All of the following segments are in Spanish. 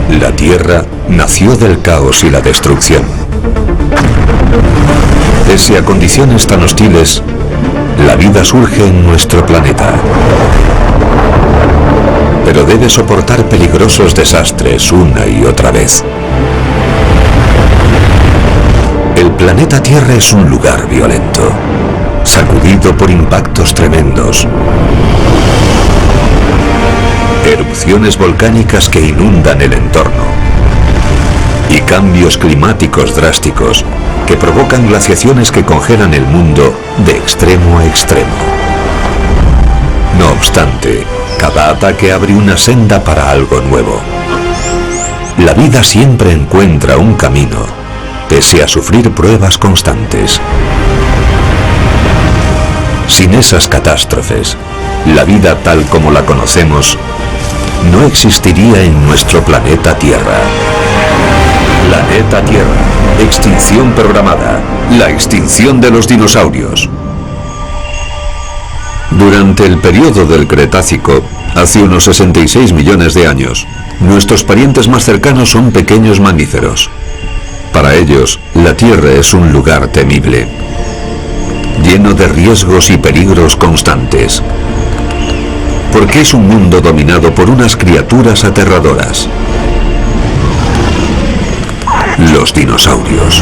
La Tierra nació del caos y la destrucción. Pese a condiciones tan hostiles, la vida surge en nuestro planeta. Pero debe soportar peligrosos desastres una y otra vez. El planeta Tierra es un lugar violento, sacudido por impactos tremendos. Erupciones volcánicas que inundan el entorno y cambios climáticos drásticos que provocan glaciaciones que congelan el mundo de extremo a extremo. No obstante, cada ataque abre una senda para algo nuevo. La vida siempre encuentra un camino, pese a sufrir pruebas constantes. Sin esas catástrofes, la vida tal como la conocemos no existiría en nuestro planeta Tierra. Planeta Tierra. Extinción programada. La extinción de los dinosaurios. Durante el periodo del Cretácico, hace unos 66 millones de años, nuestros parientes más cercanos son pequeños mamíferos. Para ellos, la Tierra es un lugar temible, lleno de riesgos y peligros constantes, porque es un mundo dominado por unas criaturas aterradoras: los dinosaurios.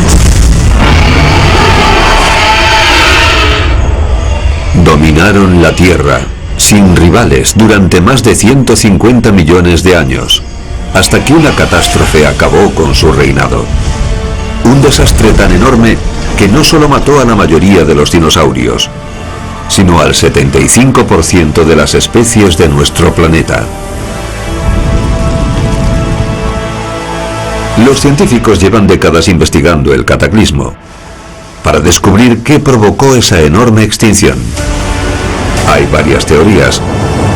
Dominaron la Tierra, sin rivales, durante más de 150 millones de años, hasta que una catástrofe acabó con su reinado. Un desastre tan enorme que no solo mató a la mayoría de los dinosaurios, sino al 75% de las especies de nuestro planeta. Los científicos llevan décadas investigando el cataclismo para descubrir qué provocó esa enorme extinción. Hay varias teorías,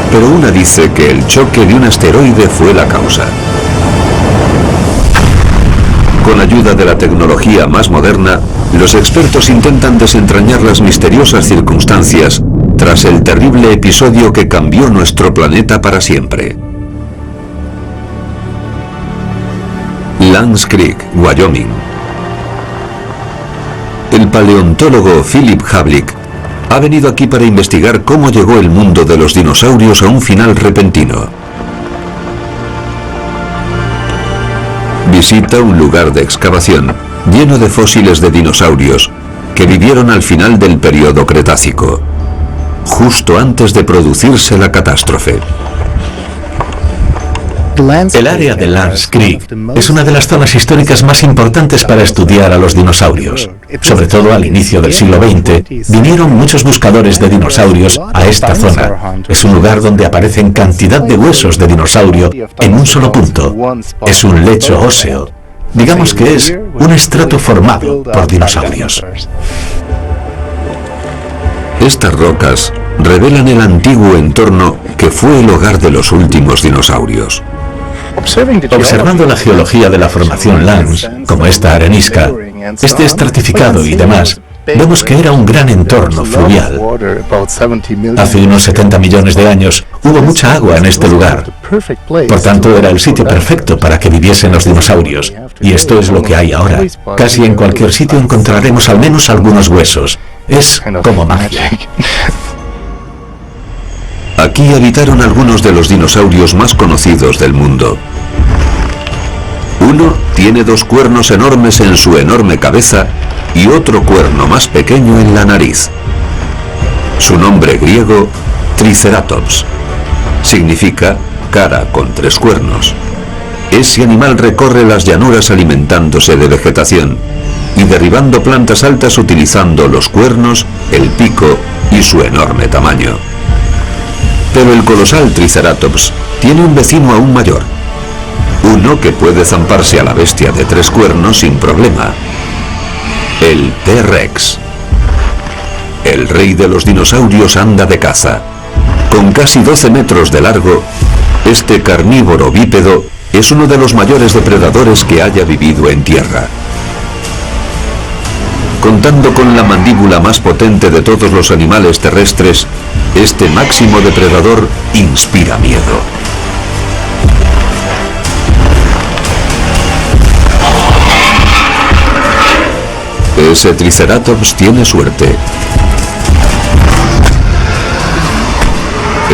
pero una dice que el choque de un asteroide fue la causa. Con ayuda de la tecnología más moderna, los expertos intentan desentrañar las misteriosas circunstancias tras el terrible episodio que cambió nuestro planeta para siempre. Lance Creek, Wyoming. El paleontólogo Philip Havlik ha venido aquí para investigar cómo llegó el mundo de los dinosaurios a un final repentino. Visita un lugar de excavación lleno de fósiles de dinosaurios que vivieron al final del periodo Cretácico, justo antes de producirse la catástrofe. El área de Lance Creek es una de las zonas históricas más importantes para estudiar a los dinosaurios. Sobre todo al inicio del siglo XX, vinieron muchos buscadores de dinosaurios a esta zona. Es un lugar donde aparecen cantidad de huesos de dinosaurio en un solo punto. Es un lecho óseo. Digamos que es un estrato formado por dinosaurios. Estas rocas revelan el antiguo entorno que fue el hogar de los últimos dinosaurios. Observando la geología de la formación Lance, como esta arenisca, este estratificado y demás, vemos que era un gran entorno fluvial. Hace unos 70 millones de años hubo mucha agua en este lugar. Por tanto, era el sitio perfecto para que viviesen los dinosaurios. Y esto es lo que hay ahora. Casi en cualquier sitio encontraremos al menos algunos huesos. Es como magia. Aquí habitaron algunos de los dinosaurios más conocidos del mundo. Uno tiene dos cuernos enormes en su enorme cabeza y otro cuerno más pequeño en la nariz. Su nombre griego, Triceratops, significa cara con tres cuernos. Ese animal recorre las llanuras alimentándose de vegetación y derribando plantas altas utilizando los cuernos, el pico y su enorme tamaño. Pero el colosal Triceratops tiene un vecino aún mayor, uno que puede zamparse a la bestia de tres cuernos sin problema: el T-Rex. El rey de los dinosaurios anda de caza. Con casi 12 metros de largo, este carnívoro bípedo es uno de los mayores depredadores que haya vivido en tierra. Contando con la mandíbula más potente de todos los animales terrestres, este máximo depredador inspira miedo. ese Triceratops tiene suerte.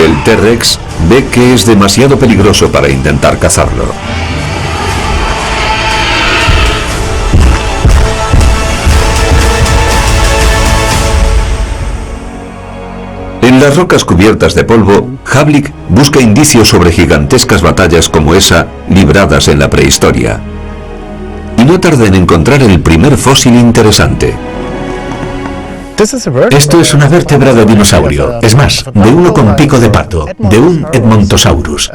El T-Rex ve que es demasiado peligroso para intentar cazarlo. En las rocas cubiertas de polvo, Havlik busca indicios sobre gigantescas batallas como esa libradas en la prehistoria. Y no tarda en encontrar el primer fósil interesante. Esto es una vértebra de dinosaurio, es más, de uno con pico de pato, de un Edmontosaurus.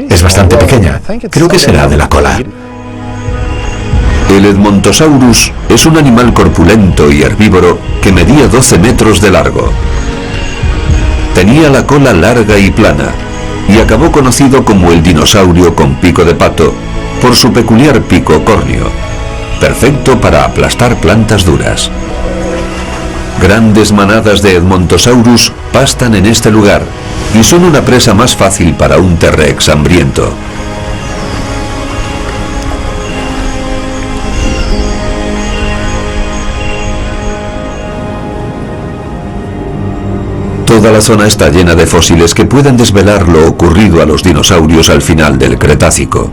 Es bastante pequeña, creo que será de la cola. El Edmontosaurus es un animal corpulento y herbívoro que medía 12 metros de largo. Tenía la cola larga y plana, y acabó conocido como el dinosaurio con pico de pato por su peculiar pico córneo, perfecto para aplastar plantas duras. Grandes manadas de Edmontosaurus pastan en este lugar y son una presa más fácil para un T-Rex hambriento. Toda la zona está llena de fósiles que pueden desvelar lo ocurrido a los dinosaurios al final del Cretácico.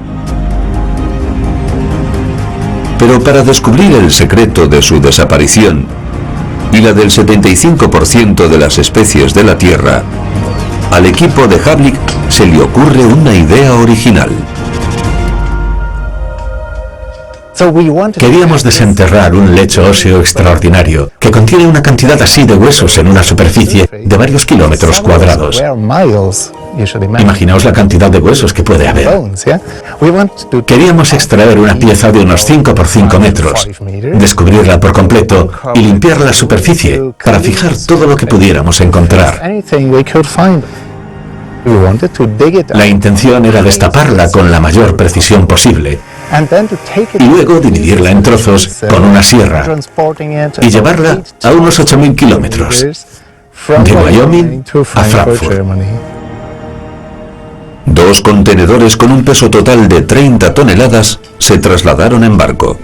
Pero para descubrir el secreto de su desaparición y la del 75% de las especies de la Tierra, al equipo de Havlik se le ocurre una idea original. Queríamos desenterrar un lecho óseo extraordinario que contiene una cantidad así de huesos en una superficie de varios kilómetros cuadrados. Imaginaos la cantidad de huesos que puede haber. Queríamos extraer una pieza de unos 5 por 5 metros, descubrirla por completo y limpiar la superficie para fijar todo lo que pudiéramos encontrar. La intención era destaparla con la mayor precisión posible y luego dividirla en trozos con una sierra y llevarla a unos 8.000 kilómetros, de Wyoming a Frankfurt. 2 contenedores con un peso total de 30 toneladas se trasladaron en barco.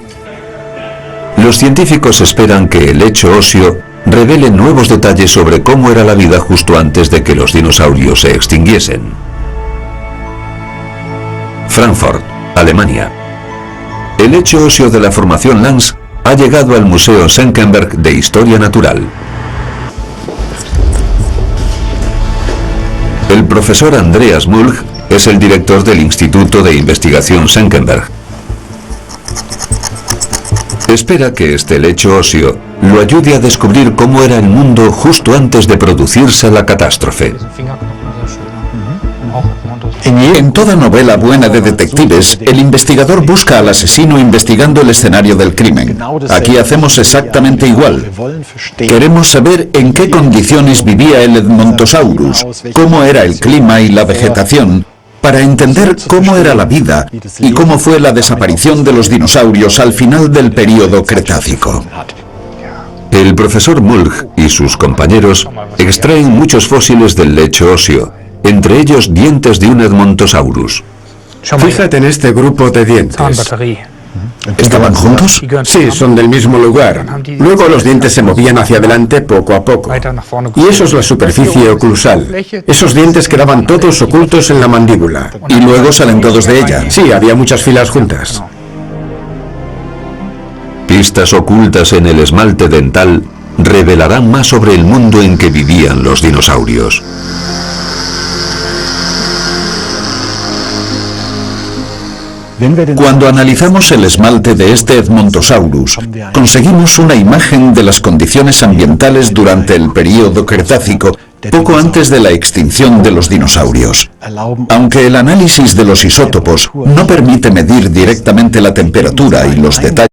Los científicos esperan que el lecho óseo revele nuevos detalles sobre cómo era la vida justo antes de que los dinosaurios se extinguiesen. Frankfurt, Alemania. El lecho óseo de la formación Lanz ha llegado al Museo Senckenberg de Historia Natural. El profesor Andreas Mulch es el director del Instituto de Investigación Senckenberg. Espera que este lecho óseo lo ayude a descubrir cómo era el mundo justo antes de producirse la catástrofe. En toda novela buena de detectives, el investigador busca al asesino investigando el escenario del crimen. Aquí hacemos exactamente igual. Queremos saber en qué condiciones vivía el Edmontosaurus, cómo era el clima y la vegetación, para entender cómo era la vida y cómo fue la desaparición de los dinosaurios al final del período Cretácico. El profesor Mulch y sus compañeros extraen muchos fósiles del lecho óseo, entre ellos dientes de un Edmontosaurus. Fíjate en este grupo de dientes. ¿Estaban juntos? Sí, son del mismo lugar. Luego los dientes se movían hacia adelante poco a poco. Y eso es la superficie oclusal. Esos dientes quedaban todos ocultos en la mandíbula. Y luego salen todos de ella. Sí, había muchas filas juntas. Pistas ocultas en el esmalte dental revelarán más sobre el mundo en que vivían los dinosaurios. Cuando analizamos el esmalte de este Edmontosaurus, conseguimos una imagen de las condiciones ambientales durante el período Cretácico, poco antes de la extinción de los dinosaurios. Aunque el análisis de los isótopos no permite medir directamente la temperatura y los detalles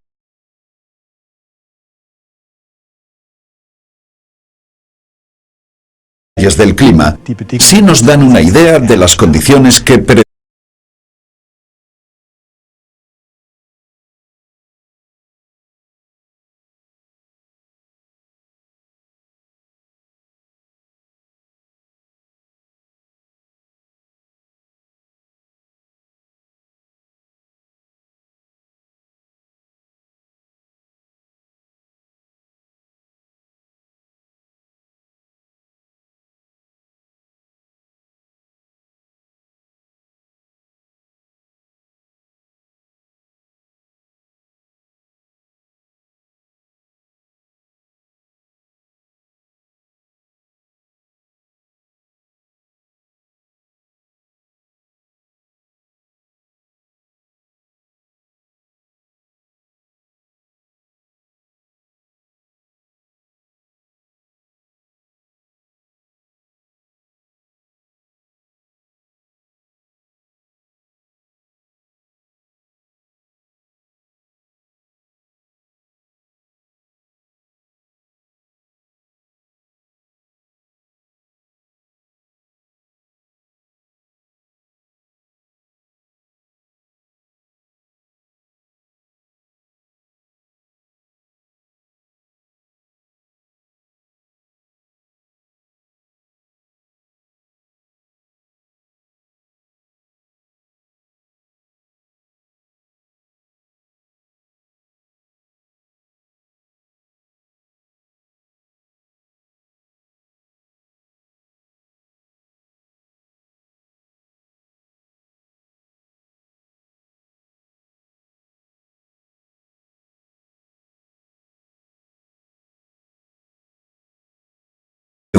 del clima, sí nos dan una idea de las condiciones que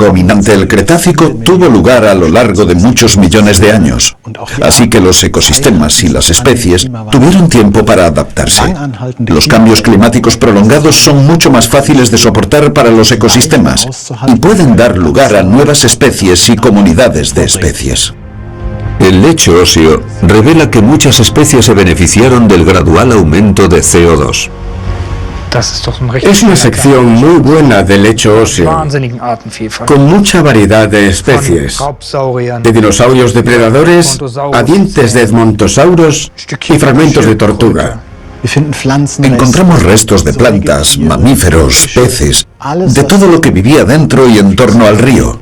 dominante el Cretácico tuvo lugar a lo largo de muchos millones de años, así que los ecosistemas y las especies tuvieron tiempo para adaptarse. Los cambios climáticos prolongados son mucho más fáciles de soportar para los ecosistemas y pueden dar lugar a nuevas especies y comunidades de especies. El lecho óseo revela que muchas especies se beneficiaron del gradual aumento de CO2. Es una sección muy buena del lecho óseo, con mucha variedad de especies, de dinosaurios depredadores a dientes de edmontosauros y fragmentos de tortuga. Encontramos restos de plantas, mamíferos, peces, de todo lo que vivía dentro y en torno al río.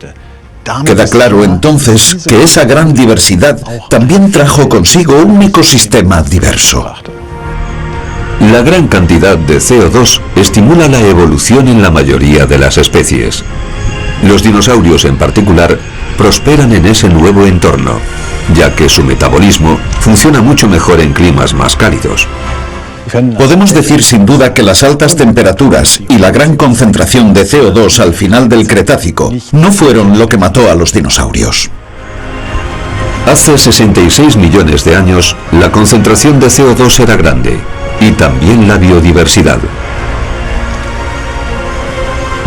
Queda claro entonces que esa gran diversidad también trajo consigo un ecosistema diverso. La gran cantidad de CO2 estimula la evolución en la mayoría de las especies. Los dinosaurios en particular prosperan en ese nuevo entorno, ya que su metabolismo funciona mucho mejor en climas más cálidos. Podemos decir sin duda que las altas temperaturas y la gran concentración de CO2 al final del Cretácico no fueron lo que mató a los dinosaurios. Hace 66 millones de años, la concentración de CO2 era grande, y también la biodiversidad.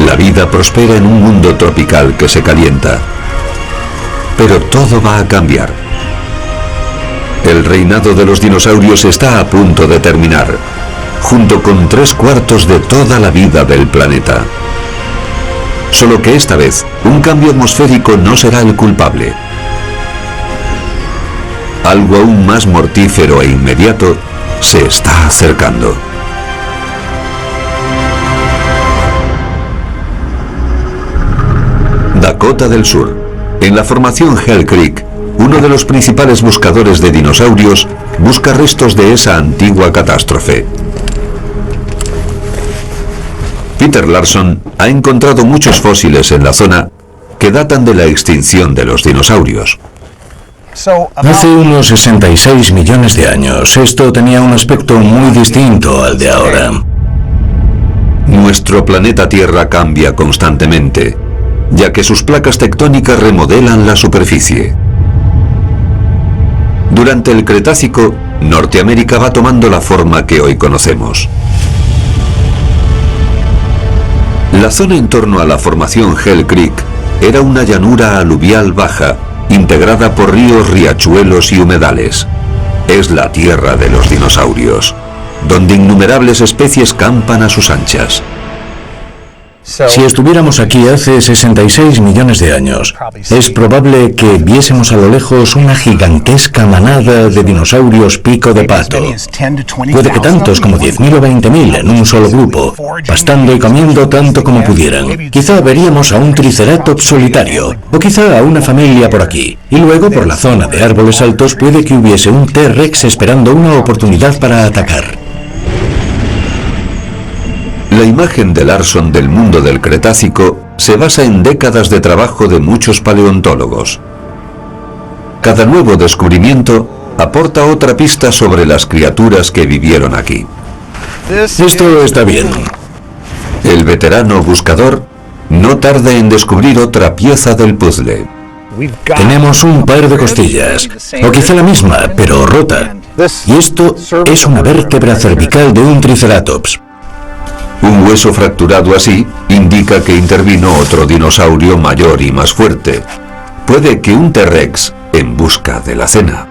La vida prospera en un mundo tropical que se calienta. Pero todo va a cambiar. El reinado de los dinosaurios está a punto de terminar, junto con 3/4 de toda la vida del planeta. Solo que esta vez, un cambio atmosférico no será el culpable. Algo aún más mortífero e inmediato se está acercando. Dakota del Sur. En la formación Hell Creek, uno de los principales buscadores de dinosaurios busca restos de esa antigua catástrofe. Peter Larson ha encontrado muchos fósiles en la zona que datan de la extinción de los dinosaurios. Hace unos 66 millones de años, esto tenía un aspecto muy distinto al de ahora. Nuestro planeta Tierra cambia constantemente, ya que sus placas tectónicas remodelan la superficie. Durante el Cretácico, Norteamérica va tomando la forma que hoy conocemos. La zona en torno a la formación Hell Creek era una llanura aluvial baja, integrada por ríos, riachuelos y humedales. Es la tierra de los dinosaurios, donde innumerables especies campan a sus anchas. Si estuviéramos aquí hace 66 millones de años, es probable que viésemos a lo lejos una gigantesca manada de dinosaurios pico de pato. Puede que tantos como 10.000 o 20.000 en un solo grupo, pastando y comiendo tanto como pudieran. Quizá veríamos a un triceratops solitario, o quizá a una familia por aquí. Y luego por la zona de árboles altos puede que hubiese un T-Rex esperando una oportunidad para atacar. La imagen de Larson del mundo del Cretácico se basa en décadas de trabajo de muchos paleontólogos. Cada nuevo descubrimiento aporta otra pista sobre las criaturas que vivieron aquí. Esto está bien. El veterano buscador no tarda en descubrir otra pieza del puzzle. Tenemos un par de costillas, o quizá la misma, pero rota. Y esto es una vértebra cervical de un triceratops. Un hueso fracturado así indica que intervino otro dinosaurio mayor y más fuerte. Puede que un T-Rex en busca de la cena.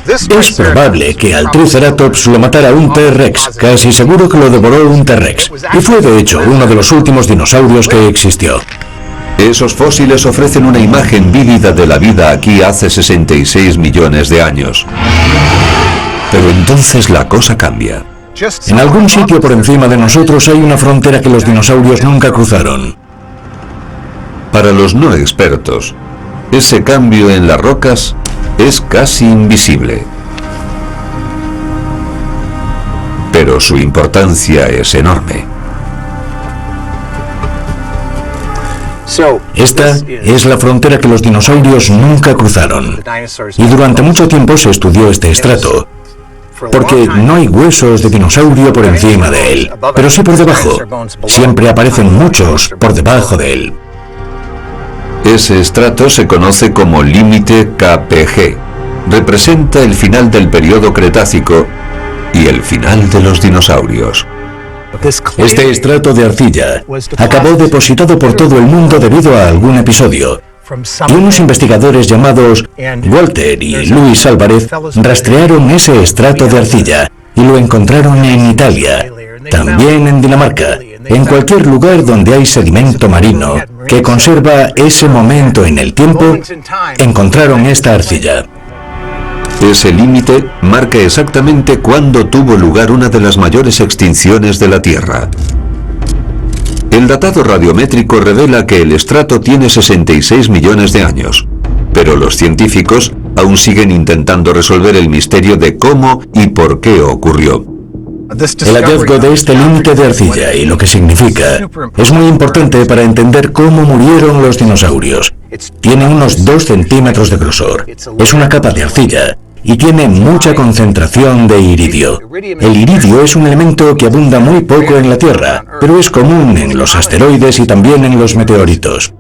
Es probable que al Triceratops lo matara un T-Rex, casi seguro que lo devoró un T-Rex, y fue de hecho uno de los últimos dinosaurios que existió. Esos fósiles ofrecen una imagen vívida de la vida aquí hace 66 millones de años. Pero entonces la cosa cambia. En algún sitio por encima de nosotros hay una frontera que los dinosaurios nunca cruzaron. Para los no expertos, ese cambio en las rocas es casi invisible. Pero su importancia es enorme. Esta es la frontera que los dinosaurios nunca cruzaron. Y durante mucho tiempo se estudió este estrato, porque no hay huesos de dinosaurio por encima de él, pero sí por debajo. Siempre aparecen muchos por debajo de él. Ese estrato se conoce como límite KPG. Representa el final del periodo Cretácico y el final de los dinosaurios. Este estrato de arcilla acabó depositado por todo el mundo debido a algún episodio. Y unos investigadores llamados Walter y Luis Álvarez rastrearon ese estrato de arcilla y lo encontraron en Italia, también en Dinamarca, en cualquier lugar donde hay sedimento marino que conserva ese momento en el tiempo, encontraron esta arcilla. Ese límite marca exactamente cuándo tuvo lugar una de las mayores extinciones de la Tierra. El datado radiométrico revela que el estrato tiene 66 millones de años, pero los científicos aún siguen intentando resolver el misterio de cómo y por qué ocurrió. El hallazgo de este límite de arcilla y lo que significa es muy importante para entender cómo murieron los dinosaurios. Tiene unos 2 centímetros de grosor, es una capa de arcilla y tiene mucha concentración de iridio. El iridio es un elemento que abunda muy poco en la Tierra, pero es común en los asteroides y también en los meteoritos.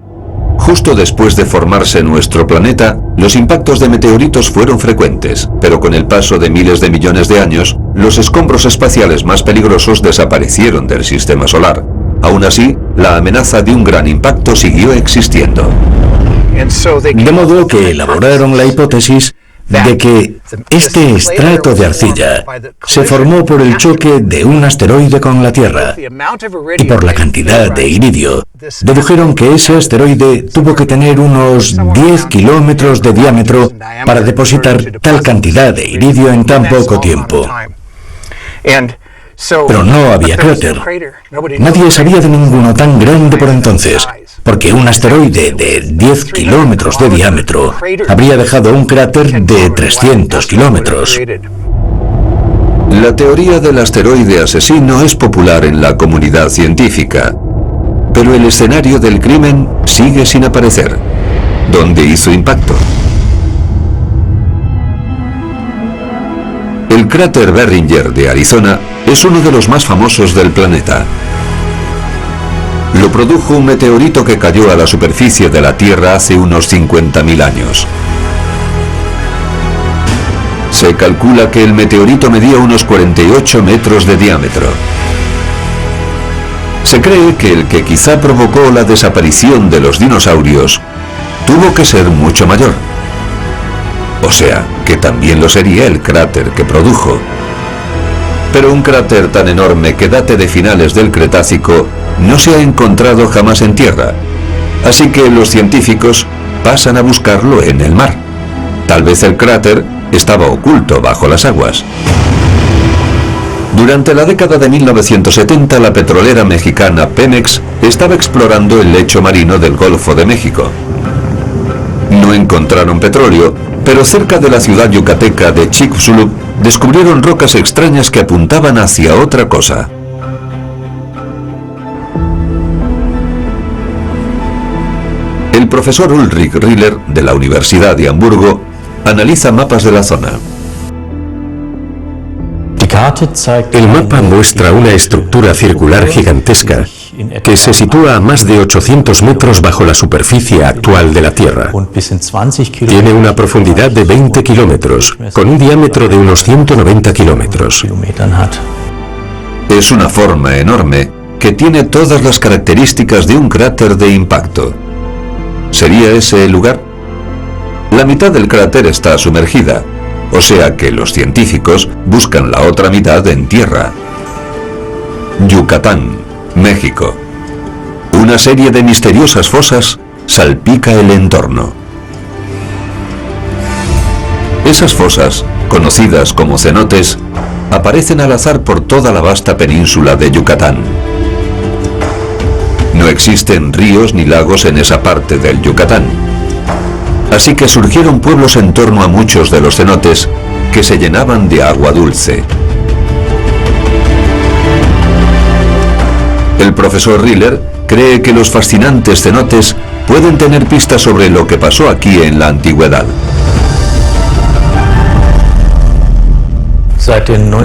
Justo después de formarse nuestro planeta, los impactos de meteoritos fueron frecuentes, pero con el paso de miles de millones de años, los escombros espaciales más peligrosos desaparecieron del sistema solar. Aún así, la amenaza de un gran impacto siguió existiendo. De modo que elaboraron la hipótesis de que este estrato de arcilla se formó por el choque de un asteroide con la Tierra, y por la cantidad de iridio, dedujeron que ese asteroide tuvo que tener unos 10 kilómetros de diámetro para depositar tal cantidad de iridio en tan poco tiempo. Pero no había cráter. Nadie sabía de ninguno tan grande por entonces, porque un asteroide de 10 kilómetros de diámetro habría dejado un cráter de 300 kilómetros. La teoría del asteroide asesino es popular en la comunidad científica, pero el escenario del crimen sigue sin aparecer. ¿Dónde hizo impacto? El cráter Barringer de Arizona es uno de los más famosos del planeta. Lo produjo un meteorito que cayó a la superficie de la Tierra hace unos 50.000 años. Se calcula que el meteorito medía unos 48 metros de diámetro. Se cree que el que quizá provocó la desaparición de los dinosaurios tuvo que ser mucho mayor. O sea, que también lo sería el cráter que produjo. Pero un cráter tan enorme que date de finales del Cretácico no se ha encontrado jamás en Tierra, así que los científicos pasan a buscarlo en el mar. Tal vez el cráter estaba oculto bajo las aguas. Durante la década de 1970, la petrolera mexicana Pemex estaba explorando el lecho marino del Golfo de México. No encontraron petróleo, pero cerca de la ciudad yucateca de Chicxulub descubrieron rocas extrañas que apuntaban hacia otra cosa. El profesor Ulrich Riller, de la Universidad de Hamburgo, analiza mapas de la zona. El mapa muestra una estructura circular gigantesca que se sitúa a más de 800 metros bajo la superficie actual de la Tierra. Tiene una profundidad de 20 kilómetros, con un diámetro de unos 190 kilómetros. Es una forma enorme que tiene todas las características de un cráter de impacto. ¿Sería ese el lugar? La mitad del cráter está sumergida, o sea que los científicos buscan la otra mitad en tierra. Yucatán, México. Una serie de misteriosas fosas salpica el entorno. Esas fosas, conocidas como cenotes, aparecen al azar por toda la vasta península de Yucatán. No existen ríos ni lagos en esa parte del Yucatán. Así que surgieron pueblos en torno a muchos de los cenotes que se llenaban de agua dulce. El profesor Riller cree que los fascinantes cenotes pueden tener pistas sobre lo que pasó aquí en la antigüedad.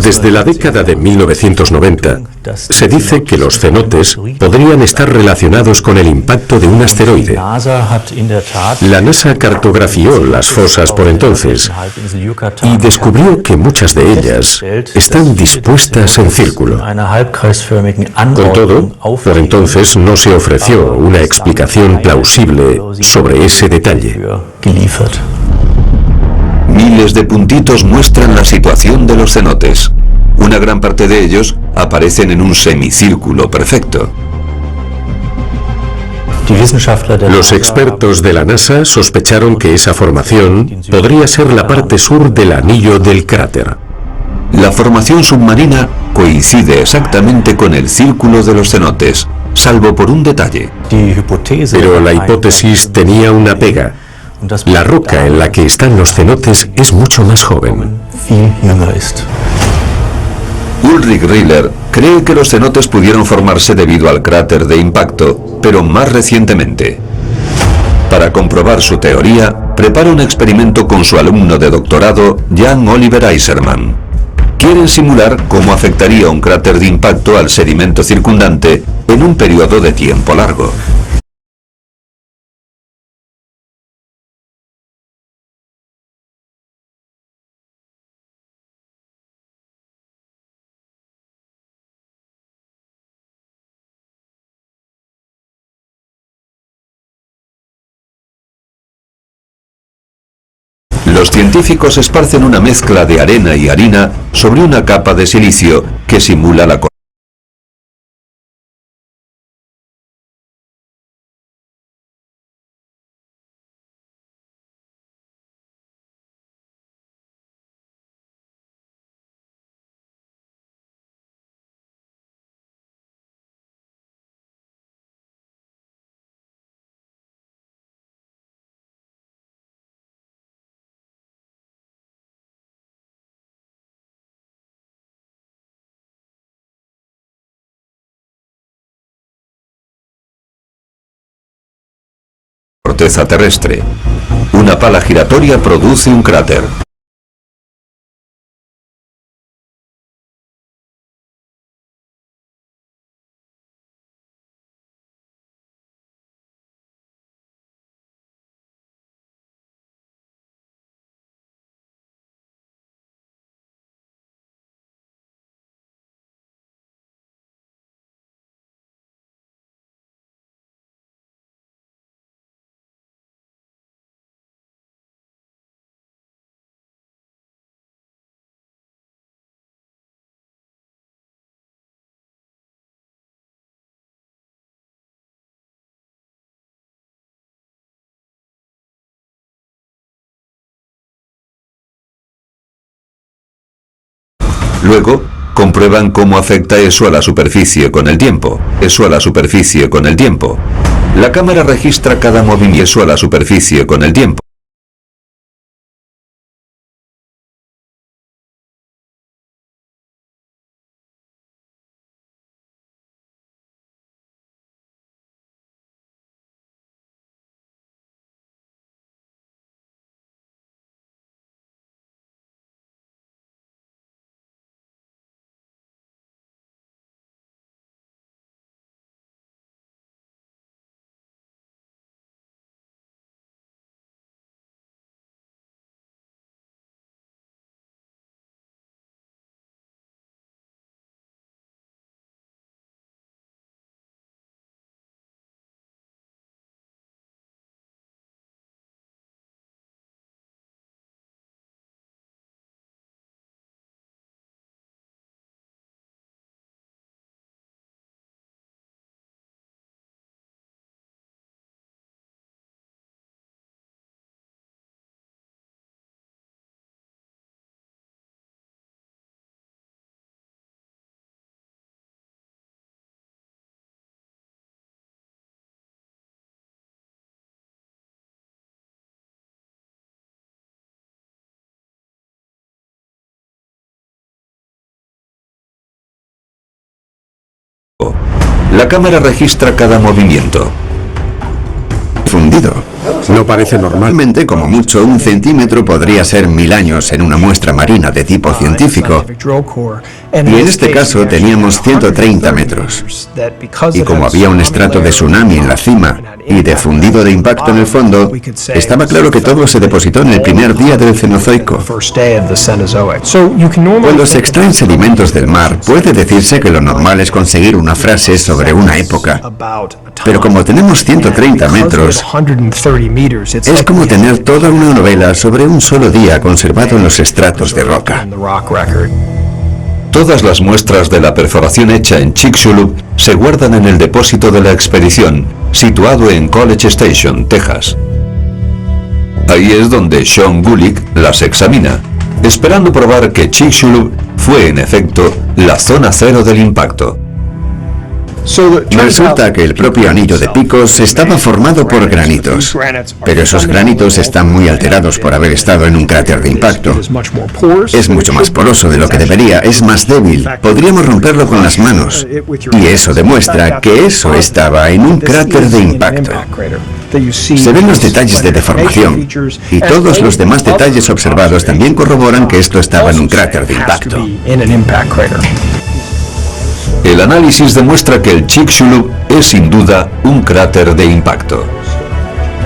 Desde la década de 1990, se dice que los cenotes podrían estar relacionados con el impacto de un asteroide. La NASA cartografió las fosas por entonces y descubrió que muchas de ellas están dispuestas en círculo. Con todo, por entonces no se ofreció una explicación plausible sobre ese detalle. Miles de puntitos muestran la situación de los cenotes. Una gran parte de ellos aparecen en un semicírculo perfecto. Los expertos de la NASA sospecharon que esa formación podría ser la parte sur del anillo del cráter. La formación submarina coincide exactamente con el círculo de los cenotes, salvo por un detalle. Pero la hipótesis tenía una pega. La roca en la que están los cenotes es mucho más joven. Ulrich Rihler cree que los cenotes pudieron formarse debido al cráter de impacto, pero más recientemente. Para comprobar su teoría, prepara un experimento con su alumno de doctorado, Jan Oliver Eiserman. Quieren simular cómo afectaría un cráter de impacto al sedimento circundante en un periodo de tiempo largo. Los científicos esparcen una mezcla de arena y harina sobre una capa de silicio que simula la corteza terrestre. Una pala giratoria produce un cráter. Luego, comprueban cómo afecta eso a la superficie con el tiempo. La cámara registra cada movimiento a la superficie con el tiempo. La cámara registra cada movimiento. Fundido. No parece normal. Normalmente, como mucho, 1 centímetro podría ser 1000 años en una muestra marina de tipo científico. Y en este caso teníamos 130 metros. Y como había un estrato de tsunami en la cima y de fundido de impacto en el fondo, estaba claro que todo se depositó en el primer día del Cenozoico. Cuando se extraen sedimentos del mar, puede decirse que lo normal es conseguir una frase sobre una época. Pero como tenemos 130 metros, es como tener toda una novela sobre un solo día conservado en los estratos de roca. Todas las muestras de la perforación hecha en Chicxulub se guardan en el depósito de la expedición, situado en College Station, Texas. Ahí es donde Sean Gulick las examina, esperando probar que Chicxulub fue en efecto la zona cero del impacto. Resulta que el propio anillo de picos estaba formado por granitos, pero esos granitos están muy alterados por haber estado en un cráter de impacto. Es mucho más poroso de lo que debería, es más débil, podríamos romperlo con las manos, y eso demuestra que eso estaba en un cráter de impacto. Se ven los detalles de deformación, y todos los demás detalles observados también corroboran que esto estaba en un cráter de impacto. El análisis demuestra que el Chicxulub es sin duda un cráter de impacto.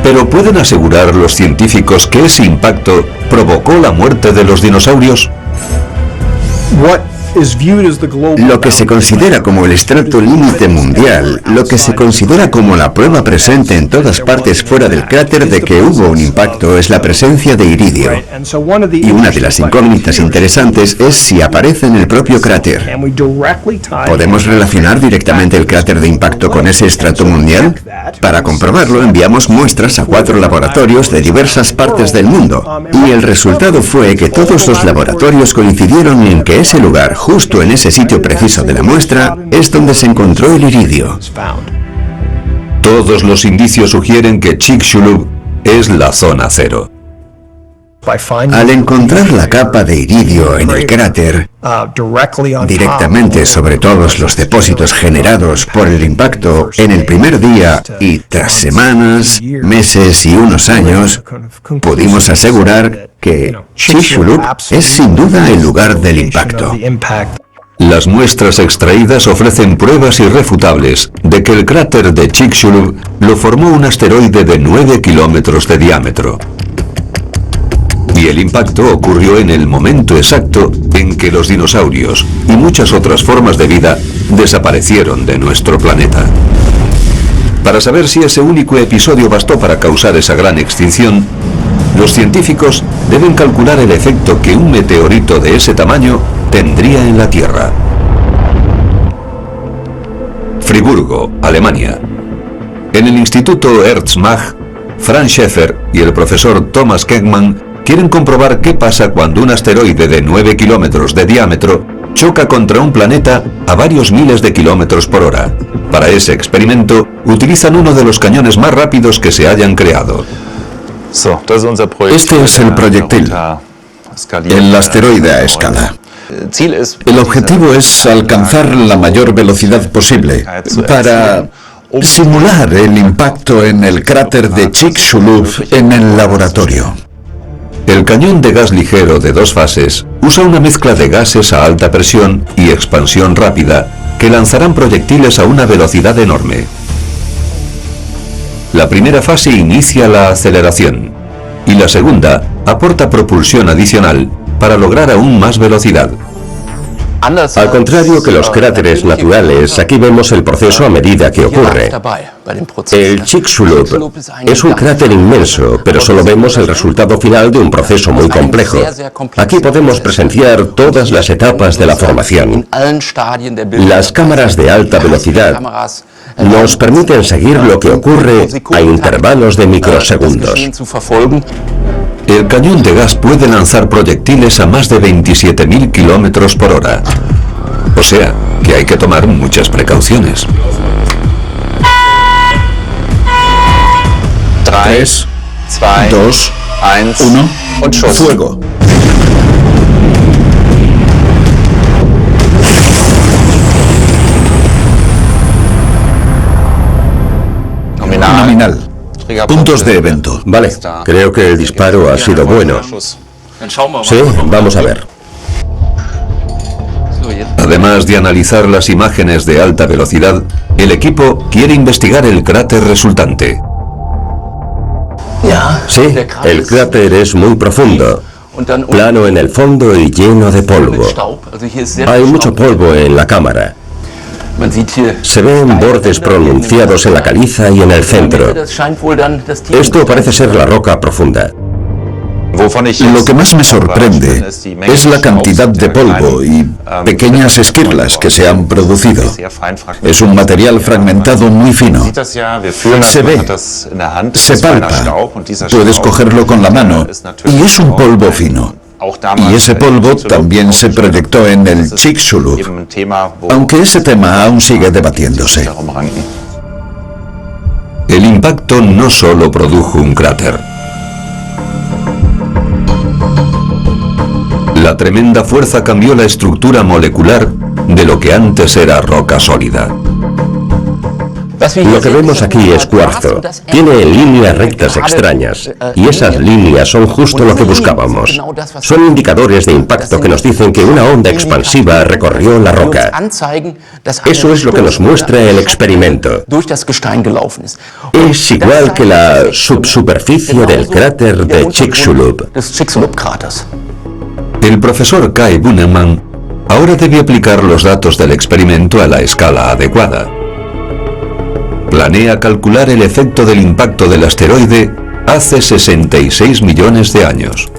Pero ¿pueden asegurar los científicos que ese impacto provocó la muerte de los dinosaurios? Lo que se considera como el estrato límite mundial, lo que se considera como la prueba presente en todas partes fuera del cráter de que hubo un impacto, es la presencia de iridio. Y una de las incógnitas interesantes es si aparece en el propio cráter. ¿Podemos relacionar directamente el cráter de impacto con ese estrato mundial? Para comprobarlo, enviamos muestras a 4 laboratorios de diversas partes del mundo. Y el resultado fue que todos los laboratorios coincidieron en que ese lugar, justo en ese sitio preciso de la muestra, es donde se encontró el iridio. Todos los indicios sugieren que Chicxulub es la zona cero. Al encontrar la capa de iridio en el cráter, directamente sobre todos los depósitos generados por el impacto en el primer día y tras semanas, meses y unos años, pudimos asegurar que Chicxulub es sin duda el lugar del impacto. Las muestras extraídas ofrecen pruebas irrefutables de que el cráter de Chicxulub lo formó un asteroide de 9 kilómetros de diámetro. Y el impacto ocurrió en el momento exacto en que los dinosaurios y muchas otras formas de vida desaparecieron de nuestro planeta. Para saber si ese único episodio bastó para causar esa gran extinción, los científicos deben calcular el efecto que un meteorito de ese tamaño tendría en la Tierra. Friburgo, Alemania. En el Instituto Erzmach, Franz Schäfer y el profesor Thomas Kekman quieren comprobar qué pasa cuando un asteroide de 9 kilómetros de diámetro choca contra un planeta a varios miles de kilómetros por hora. Para ese experimento, utilizan uno de los cañones más rápidos que se hayan creado. Este es el proyectil, el asteroide a escala. El objetivo es alcanzar la mayor velocidad posible para simular el impacto en el cráter de Chicxulub en el laboratorio. El cañón de gas ligero de 2 fases usa una mezcla de gases a alta presión y expansión rápida que lanzarán proyectiles a una velocidad enorme. La primera fase inicia la aceleración y la segunda aporta propulsión adicional para lograr aún más velocidad. Al contrario que los cráteres naturales, aquí vemos el proceso a medida que ocurre. El Chicxulub es un cráter inmenso, pero solo vemos el resultado final de un proceso muy complejo. Aquí podemos presenciar todas las etapas de la formación. Las cámaras de alta velocidad nos permiten seguir lo que ocurre a intervalos de microsegundos. El cañón de gas puede lanzar proyectiles a más de 27.000 kilómetros por hora. O sea, que hay que tomar muchas precauciones. 3, 2, 1, fuego. Nominal. Puntos de evento. Vale, creo que el disparo ha sido bueno. Sí, vamos a ver. Además de analizar las imágenes de alta velocidad, el equipo quiere investigar el cráter resultante. Sí, el cráter es muy profundo, plano en el fondo y lleno de polvo. Hay mucho polvo en la cámara. Se ven bordes pronunciados en la caliza y en el centro. Esto parece ser la roca profunda. Lo que más me sorprende es la cantidad de polvo y pequeñas esquirlas que se han producido. Es un material fragmentado muy fino. Se ve, se palpa, puedes cogerlo con la mano y es un polvo fino. Y ese polvo también se proyectó en el Chicxulub, aunque ese tema aún sigue debatiéndose. El impacto no solo produjo un cráter. La tremenda fuerza cambió la estructura molecular de lo que antes era roca sólida. Lo que vemos aquí es cuarzo. Tiene líneas rectas extrañas, y esas líneas son justo lo que buscábamos. Son indicadores de impacto que nos dicen que una onda expansiva recorrió la roca. Eso es lo que nos muestra el experimento. Es igual que la subsuperficie del cráter de Chicxulub. El profesor Kai Buneman ahora debe aplicar los datos del experimento a la escala adecuada. Planea calcular el efecto del impacto del asteroide hace 66 millones de años.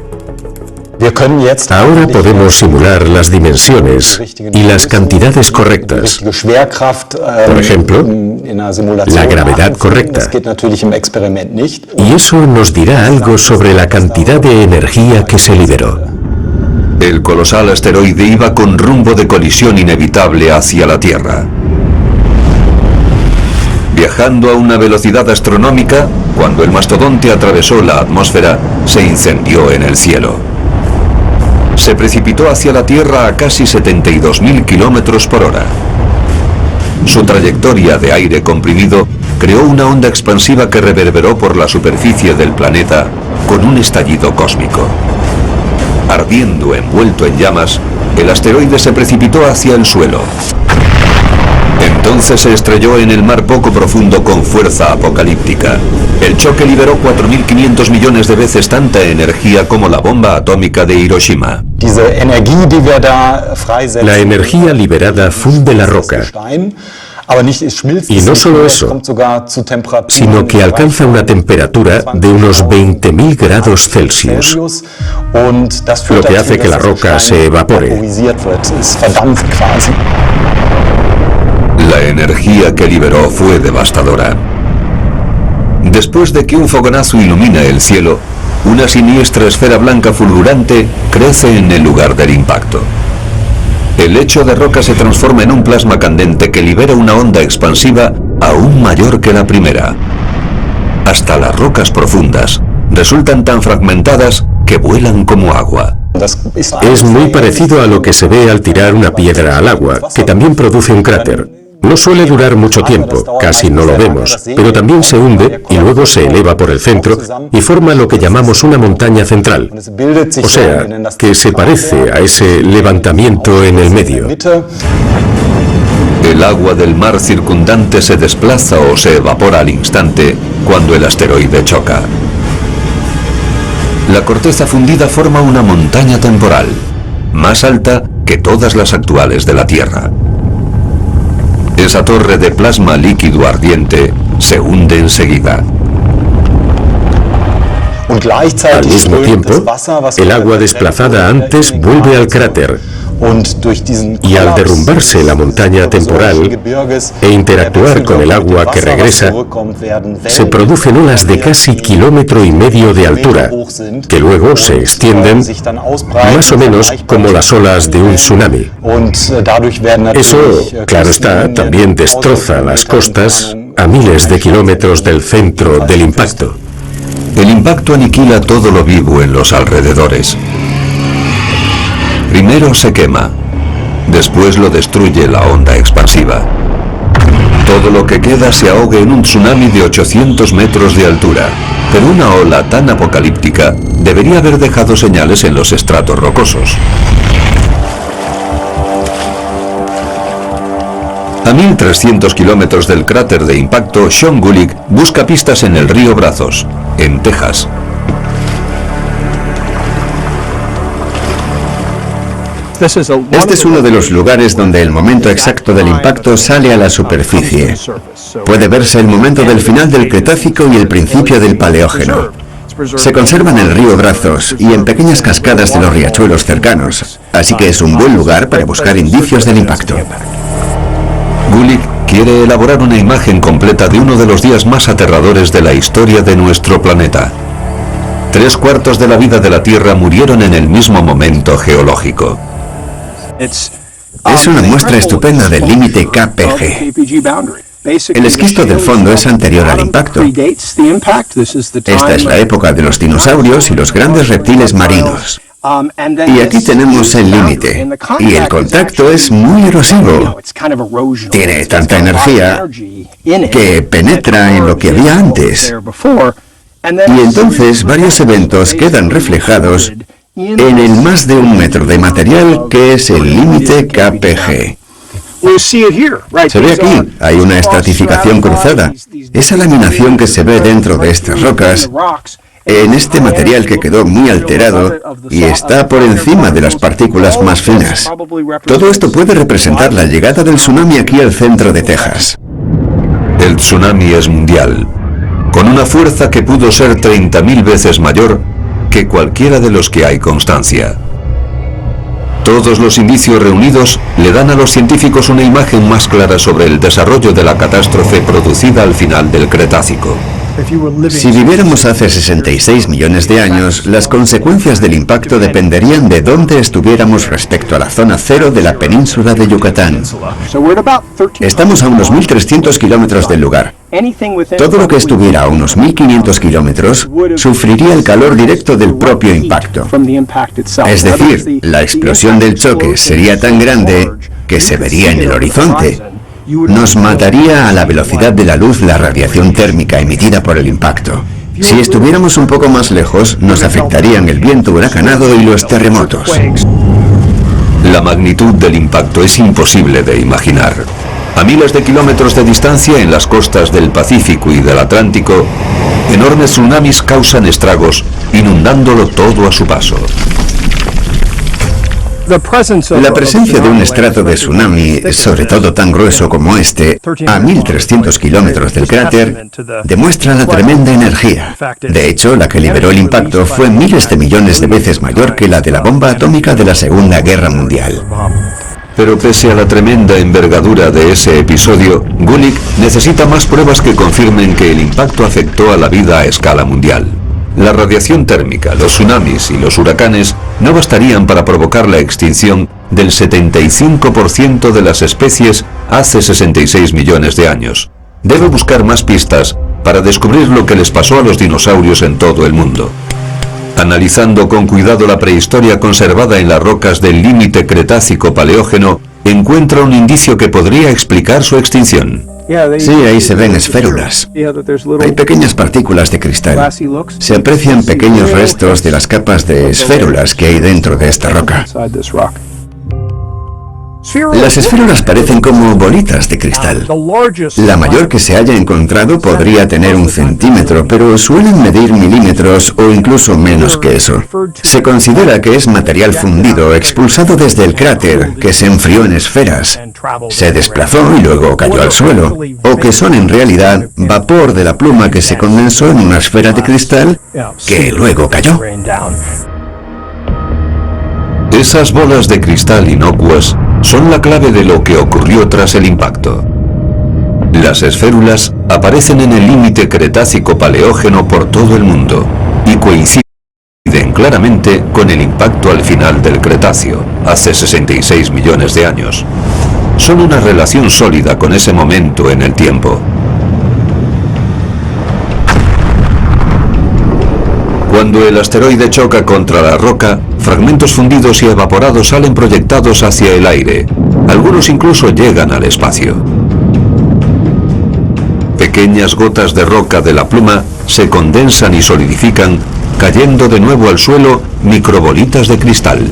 Ahora podemos simular las dimensiones y las cantidades correctas. Por ejemplo, la gravedad correcta. Y eso nos dirá algo sobre la cantidad de energía que se liberó. El colosal asteroide iba con rumbo de colisión inevitable hacia la Tierra. Viajando a una velocidad astronómica, cuando el mastodonte atravesó la atmósfera, se incendió en el cielo. Se precipitó hacia la Tierra a casi 72.000 kilómetros por hora. Su trayectoria de aire comprimido creó una onda expansiva que reverberó por la superficie del planeta con un estallido cósmico. Ardiendo envuelto en llamas, el asteroide se precipitó hacia el suelo. Entonces se estrelló en el mar poco profundo con fuerza apocalíptica. El choque liberó 4.500 millones de veces tanta energía como la bomba atómica de Hiroshima. La energía liberada funde la roca. Y no solo eso, sino que alcanza una temperatura de unos 20.000 grados Celsius, lo que hace que la roca se evapore. La energía que liberó fue devastadora. Después de que un fogonazo ilumina el cielo, una siniestra esfera blanca fulgurante crece en el lugar del impacto. El lecho de roca se transforma en un plasma candente que libera una onda expansiva aún mayor que la primera. Hasta las rocas profundas resultan tan fragmentadas que vuelan como agua. Es muy parecido a lo que se ve al tirar una piedra al agua, que también produce un cráter. No suele durar mucho tiempo, casi no lo vemos, pero también se hunde y luego se eleva por el centro y forma lo que llamamos una montaña central. O sea, que se parece a ese levantamiento en el medio. El agua del mar circundante se desplaza o se evapora al instante cuando el asteroide choca. La corteza fundida forma una montaña temporal, más alta que todas las actuales de la Tierra. Esa torre de plasma líquido ardiente se hunde enseguida. Al mismo tiempo, el agua desplazada antes vuelve al cráter y al derrumbarse la montaña temporal e interactuar con el agua que regresa, se producen olas de casi 1,5 kilómetros de altura, que luego se extienden más o menos como las olas de un tsunami. Eso, claro está, también destroza las costas a miles de kilómetros del centro del impacto. El impacto aniquila todo lo vivo en los alrededores. Primero se quema, después lo destruye la onda expansiva. Todo lo que queda se ahogue en un tsunami de 800 metros de altura, pero una ola tan apocalíptica debería haber dejado señales en los estratos rocosos. A 1.300 kilómetros del cráter de impacto, Sean Gulick busca pistas en el río Brazos, en Texas. Este es uno de los lugares donde el momento exacto del impacto sale a la superficie. Puede verse el momento del final del Cretácico y el principio del Paleógeno. Se conserva en el río Brazos y en pequeñas cascadas de los riachuelos cercanos, así que es un buen lugar para buscar indicios del impacto. Gulick quiere elaborar una imagen completa de uno de los días más aterradores de la historia de nuestro planeta. 3/4 de la vida de la Tierra murieron en el mismo momento geológico. Es una muestra estupenda del límite KPG. El esquisto del fondo es anterior al impacto. Esta es la época de los dinosaurios y los grandes reptiles marinos. Y aquí tenemos el límite. Y el contacto es muy erosivo. Tiene tanta energía que penetra en lo que había antes. Y entonces varios eventos quedan reflejados en el más de 1 metro de material que es el límite KPG. Se ve aquí, hay una estratificación cruzada. Esa laminación que se ve dentro de estas rocas, en este material que quedó muy alterado y está por encima de las partículas más finas. Todo esto puede representar la llegada del tsunami aquí al centro de Texas. El tsunami es mundial, con una fuerza que pudo ser 30.000 veces mayor que cualquiera de los que hay constancia. Todos los indicios reunidos le dan a los científicos una imagen más clara sobre el desarrollo de la catástrofe producida al final del Cretácico. Si viviéramos hace 66 millones de años, las consecuencias del impacto dependerían de dónde estuviéramos respecto a la zona cero de la península de Yucatán. Estamos a unos 1.300 kilómetros del lugar. Todo lo que estuviera a unos 1.500 kilómetros sufriría el calor directo del propio impacto. Es decir, la explosión del choque sería tan grande que se vería en el horizonte. Nos mataría a la velocidad de la luz la radiación térmica emitida por el impacto. Si estuviéramos un poco más lejos, nos afectarían el viento huracanado y los terremotos. La magnitud del impacto es imposible de imaginar. A miles de kilómetros de distancia en las costas del Pacífico y del Atlántico, enormes tsunamis causan estragos, inundándolo todo a su paso. La presencia de un estrato de tsunami, sobre todo tan grueso como este, a 1.300 kilómetros del cráter, demuestra la tremenda energía. De hecho, la que liberó el impacto fue miles de millones de veces mayor que la de la bomba atómica de la Segunda Guerra Mundial. Pero pese a la tremenda envergadura de ese episodio, Gulick necesita más pruebas que confirmen que el impacto afectó a la vida a escala mundial. La radiación térmica, los tsunamis y los huracanes no bastarían para provocar la extinción del 75% de las especies hace 66 millones de años. Debe buscar más pistas para descubrir lo que les pasó a los dinosaurios en todo el mundo. Analizando con cuidado la prehistoria conservada en las rocas del límite Cretácico-Paleógeno, encuentra un indicio que podría explicar su extinción. Sí, ahí se ven esférulas. Hay pequeñas partículas de cristal. Se aprecian pequeños restos de las capas de esférulas que hay dentro de esta roca. Las esférulas parecen como bolitas de cristal. La mayor que se haya encontrado podría tener 1 centímetro, pero suelen medir milímetros o incluso menos que eso. Se considera que es material fundido expulsado desde el cráter, que se enfrió en esferas, se desplazó y luego cayó al suelo, o que son en realidad vapor de la pluma que se condensó en una esfera de cristal que luego cayó. Esas bolas de cristal inocuas son la clave de lo que ocurrió tras el impacto. Las esférulas aparecen en el límite Cretácico-Paleógeno por todo el mundo y coinciden claramente con el impacto al final del Cretáceo, hace 66 millones de años. Son una relación sólida con ese momento en el tiempo. Cuando el asteroide choca contra la roca, fragmentos fundidos y evaporados salen proyectados hacia el aire. Algunos incluso llegan al espacio. Pequeñas gotas de roca de la pluma se condensan y solidifican, cayendo de nuevo al suelo microbolitas de cristal.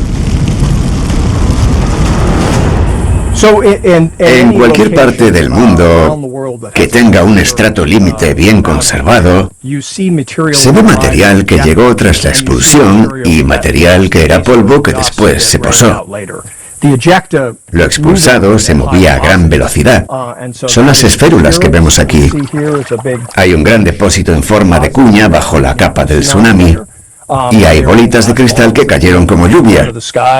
En cualquier parte del mundo que tenga un estrato límite bien conservado, se ve material que llegó tras la expulsión y material que era polvo que después se posó. Lo expulsado se movía a gran velocidad. Son las esférulas que vemos aquí. Hay un gran depósito en forma de cuña bajo la capa del tsunami. Y hay bolitas de cristal que cayeron como lluvia.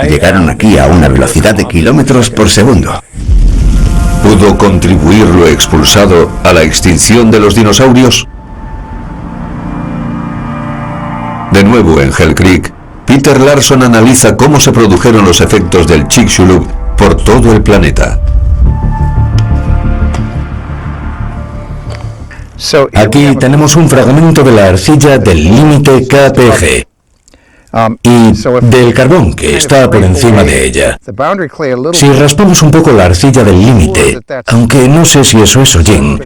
Llegaron aquí a una velocidad de kilómetros por segundo. ¿Pudo contribuir lo expulsado a la extinción de los dinosaurios? De nuevo en Hell Creek, Peter Larson analiza cómo se produjeron los efectos del Chicxulub por todo el planeta. Aquí tenemos un fragmento de la arcilla del límite KPG y del carbón que está por encima de ella. Si raspamos un poco la arcilla del límite, aunque no sé si eso es hollín,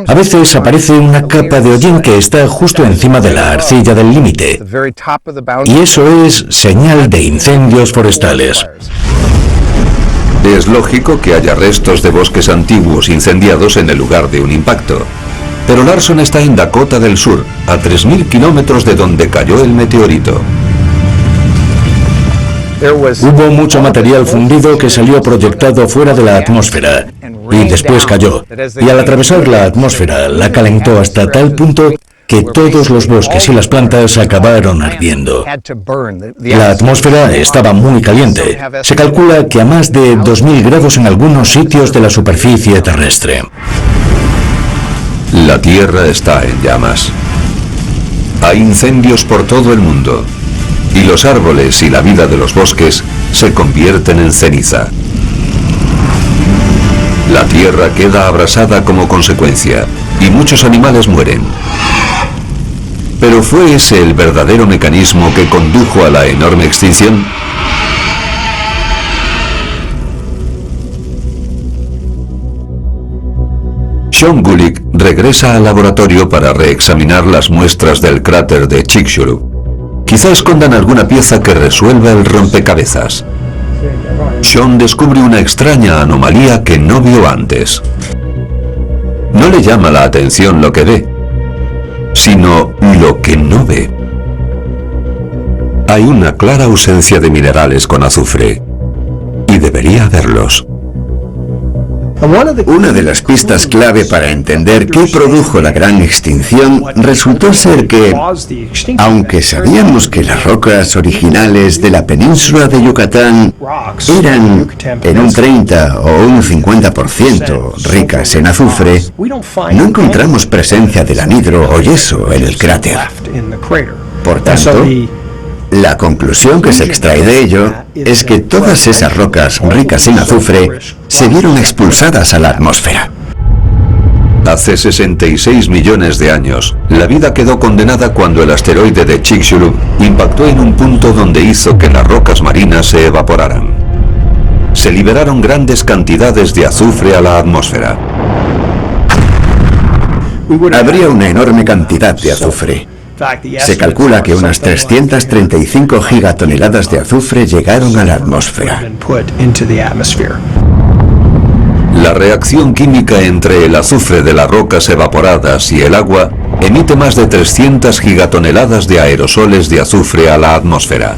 a veces aparece una capa de hollín que está justo encima de la arcilla del límite, y eso es señal de incendios forestales. Es lógico que haya restos de bosques antiguos incendiados en el lugar de un impacto. Pero Larson está en Dakota del Sur, a 3.000 kilómetros de donde cayó el meteorito. Hubo mucho material fundido que salió proyectado fuera de la atmósfera y después cayó. Y al atravesar la atmósfera la calentó hasta tal punto que todos los bosques y las plantas acabaron ardiendo. La atmósfera estaba muy caliente. Se calcula que a más de 2.000 grados en algunos sitios de la superficie terrestre. La Tierra está en llamas. Hay incendios por todo el mundo. Y los árboles y la vida de los bosques se convierten en ceniza. La Tierra queda abrasada como consecuencia, y muchos animales mueren. ¿Pero fue ese el verdadero mecanismo que condujo a la enorme extinción? Sean Gulick regresa al laboratorio para reexaminar las muestras del cráter de Chicxulub. Quizá escondan alguna pieza que resuelva el rompecabezas. Sean descubre una extraña anomalía que no vio antes. No le llama la atención lo que ve, sino lo que no ve. Hay una clara ausencia de minerales con azufre, y debería haberlos. Una de las pistas clave para entender qué produjo la gran extinción resultó ser que, aunque sabíamos que las rocas originales de la península de Yucatán eran en un 30 o un 50% ricas en azufre, no encontramos presencia del anhidro o yeso en el cráter. Por tanto, la conclusión que se extrae de ello es que todas esas rocas ricas en azufre se vieron expulsadas a la atmósfera. Hace 66 millones de años, la vida quedó condenada cuando el asteroide de Chicxulub impactó en un punto donde hizo que las rocas marinas se evaporaran. Se liberaron grandes cantidades de azufre a la atmósfera. Habría una enorme cantidad de azufre. Se calcula que unas 335 gigatoneladas de azufre llegaron a la atmósfera. La reacción química entre el azufre de las rocas evaporadas y el agua emite más de 300 gigatoneladas de aerosoles de azufre a la atmósfera.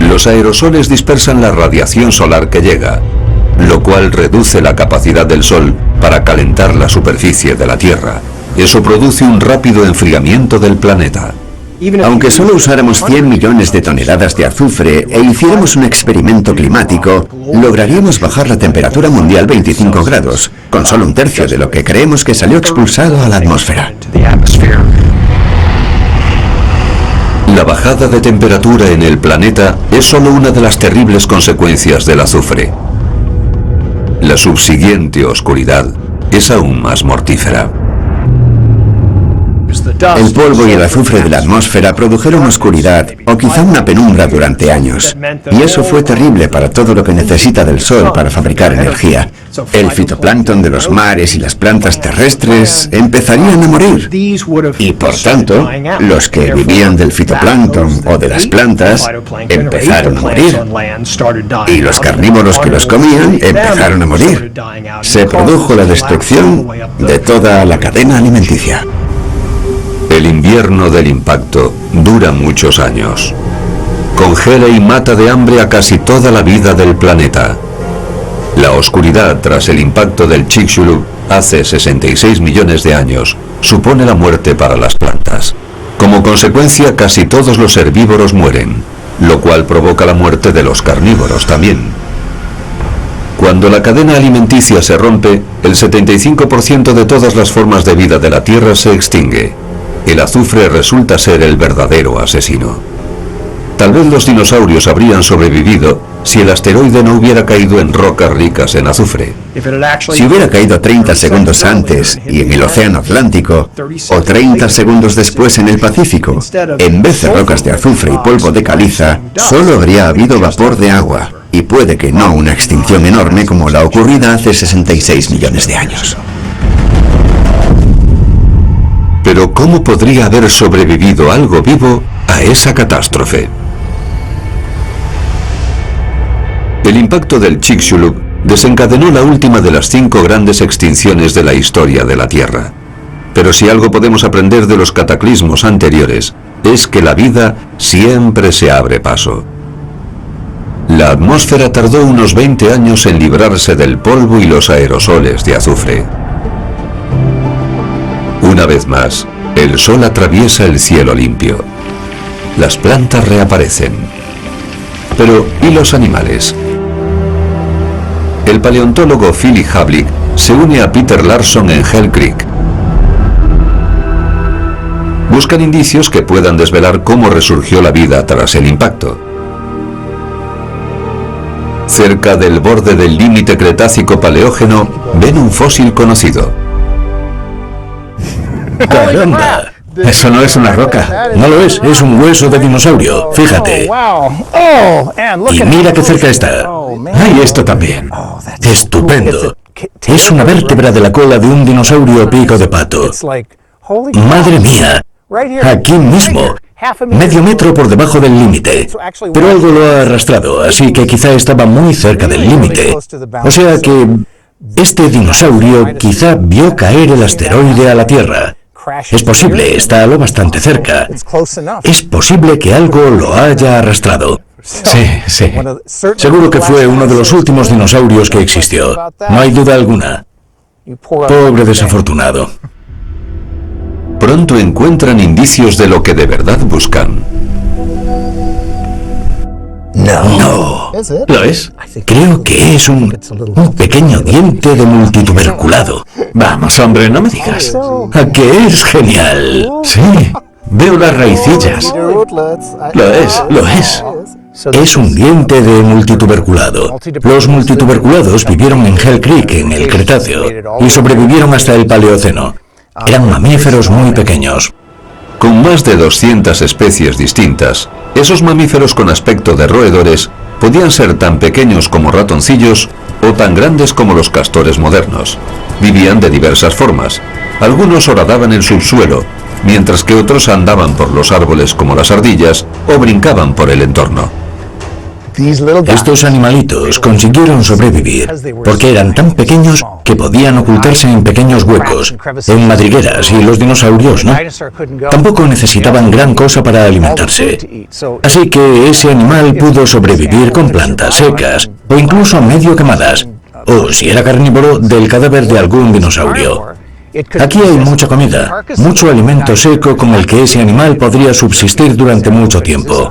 Los aerosoles dispersan la radiación solar que llega, lo cual reduce la capacidad del Sol para calentar la superficie de la Tierra. Eso produce un rápido enfriamiento del planeta. Aunque solo usáramos 100 millones de toneladas de azufre e hiciéramos un experimento climático, lograríamos bajar la temperatura mundial 25 grados, con solo un tercio de lo que creemos que salió expulsado a la atmósfera. La bajada de temperatura en el planeta es solo una de las terribles consecuencias del azufre. La subsiguiente oscuridad es aún más mortífera. El polvo y el azufre de la atmósfera produjeron oscuridad o quizá una penumbra durante años. Y eso fue terrible para todo lo que necesita del sol para fabricar energía. El fitoplancton de los mares y las plantas terrestres empezarían a morir. Y por tanto, los que vivían del fitoplancton o de las plantas empezaron a morir. Y los carnívoros que los comían empezaron a morir. Se produjo la destrucción de toda la cadena alimenticia. El invierno del impacto dura muchos años. Congela y mata de hambre a casi toda la vida del planeta. La oscuridad tras el impacto del Chicxulub hace 66 millones de años supone la muerte para las plantas. Como consecuencia, casi todos los herbívoros mueren, lo cual provoca la muerte de los carnívoros también. Cuando la cadena alimenticia se rompe, el 75% de todas las formas de vida de la Tierra se extingue. El azufre resulta ser el verdadero asesino. Tal vez los dinosaurios habrían sobrevivido si el asteroide no hubiera caído en rocas ricas en azufre. Si hubiera caído 30 segundos antes y en el Océano Atlántico, o 30 segundos después en el Pacífico, en vez de rocas de azufre y polvo de caliza, solo habría habido vapor de agua, y puede que no una extinción enorme como la ocurrida hace 66 millones de años. Pero ¿cómo podría haber sobrevivido algo vivo a esa catástrofe? El impacto del Chicxulub desencadenó la última de las 5 grandes extinciones de la historia de la Tierra. Pero si algo podemos aprender de los cataclismos anteriores, es que la vida siempre se abre paso. La atmósfera tardó unos 20 años en librarse del polvo y los aerosoles de azufre. Una vez más, el sol atraviesa el cielo limpio. Las plantas reaparecen. Pero, ¿y los animales? El paleontólogo Philip Havlik se une a Peter Larson en Hell Creek. Buscan indicios que puedan desvelar cómo resurgió la vida tras el impacto. Cerca del borde del límite Cretácico-Paleógeno, ven un fósil conocido. ¡Caramba! Eso no es una roca. No lo es un hueso de dinosaurio. Fíjate. Y mira qué cerca está. ¡Ay, esto también! ¡Estupendo! Es una vértebra de la cola de un dinosaurio pico de pato. ¡Madre mía! Aquí mismo. Medio metro por debajo del límite. Pero algo lo ha arrastrado, así que quizá estaba muy cerca del límite. O sea que este dinosaurio quizá vio caer el asteroide a la Tierra. Es posible, está lo bastante cerca. Es posible que algo lo haya arrastrado. Sí. Seguro que fue uno de los últimos dinosaurios que existió. No hay duda alguna. Pobre desafortunado. Pronto encuentran indicios de lo que de verdad buscan. No. ¿Lo es? Creo que es un pequeño diente de multituberculado. Vamos, hombre, no me digas. ¿A qué es genial? Sí, veo las raicillas. Lo es. Es un diente de multituberculado. Los multituberculados vivieron en Hell Creek, en el Cretáceo, y sobrevivieron hasta el Paleoceno. Eran mamíferos muy pequeños. Con más de 200 especies distintas, esos mamíferos con aspecto de roedores podían ser tan pequeños como ratoncillos o tan grandes como los castores modernos. Vivían de diversas formas. Algunos horadaban en el subsuelo, mientras que otros andaban por los árboles como las ardillas o brincaban por el entorno. Estos animalitos consiguieron sobrevivir porque eran tan pequeños que podían ocultarse en pequeños huecos, en madrigueras, y los dinosaurios no. Tampoco necesitaban gran cosa para alimentarse. Así que ese animal pudo sobrevivir con plantas secas o incluso medio quemadas, o si era carnívoro, del cadáver de algún dinosaurio. Aquí hay mucha comida, mucho alimento seco con el que ese animal podría subsistir durante mucho tiempo.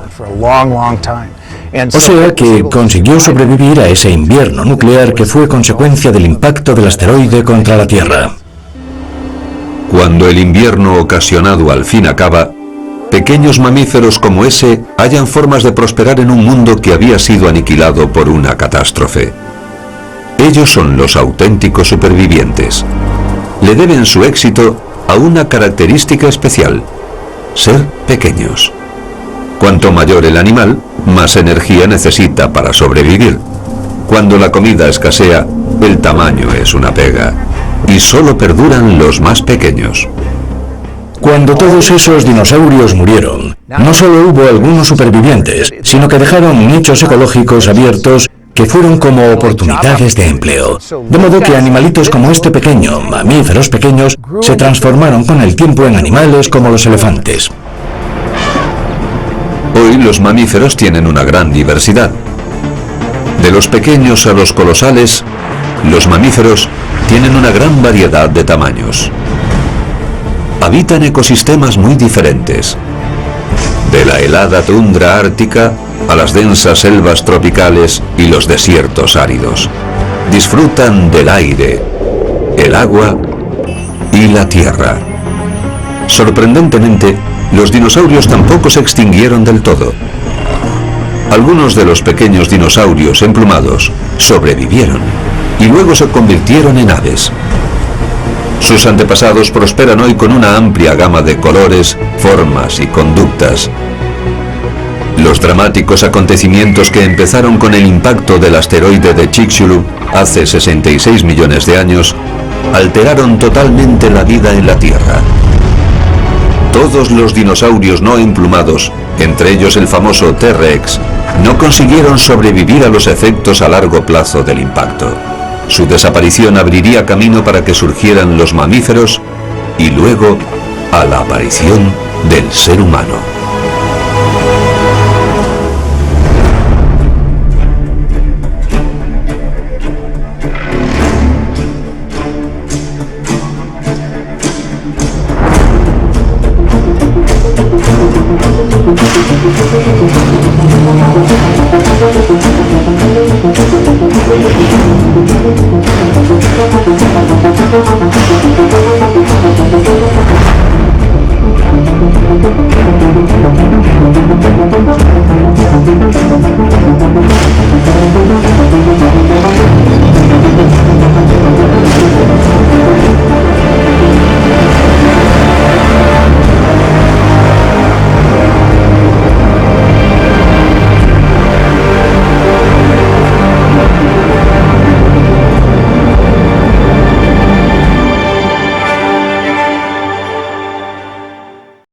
O sea que consiguió sobrevivir a ese invierno nuclear que fue consecuencia del impacto del asteroide contra la Tierra. Cuando el invierno ocasionado al fin acaba, pequeños mamíferos como ese hallan formas de prosperar en un mundo que había sido aniquilado por una catástrofe. Ellos son los auténticos supervivientes. Le deben su éxito a una característica especial: ser pequeños. Cuanto mayor el animal, más energía necesita para sobrevivir. Cuando la comida escasea, el tamaño es una pega, y solo perduran los más pequeños. Cuando todos esos dinosaurios murieron, no solo hubo algunos supervivientes, sino que dejaron nichos ecológicos abiertos que fueron como oportunidades de empleo. De modo que animalitos como este pequeño, mamíferos pequeños, se transformaron con el tiempo en animales como los elefantes. Hoy los mamíferos tienen una gran diversidad. De los pequeños a los colosales, los mamíferos tienen una gran variedad de tamaños. Habitan ecosistemas muy diferentes, de la helada tundra ártica a las densas selvas tropicales y los desiertos áridos. Disfrutan del aire, el agua y la tierra. Sorprendentemente, los dinosaurios tampoco se extinguieron del todo. Algunos de los pequeños dinosaurios emplumados sobrevivieron y luego se convirtieron en aves. Sus antepasados prosperan hoy con una amplia gama de colores, formas y conductas. Los dramáticos acontecimientos que empezaron con el impacto del asteroide de Chicxulub hace 66 millones de años alteraron totalmente la vida en la Tierra. Todos los dinosaurios no emplumados, entre ellos el famoso T-Rex, no consiguieron sobrevivir a los efectos a largo plazo del impacto. Su desaparición abriría camino para que surgieran los mamíferos y luego a la aparición del ser humano.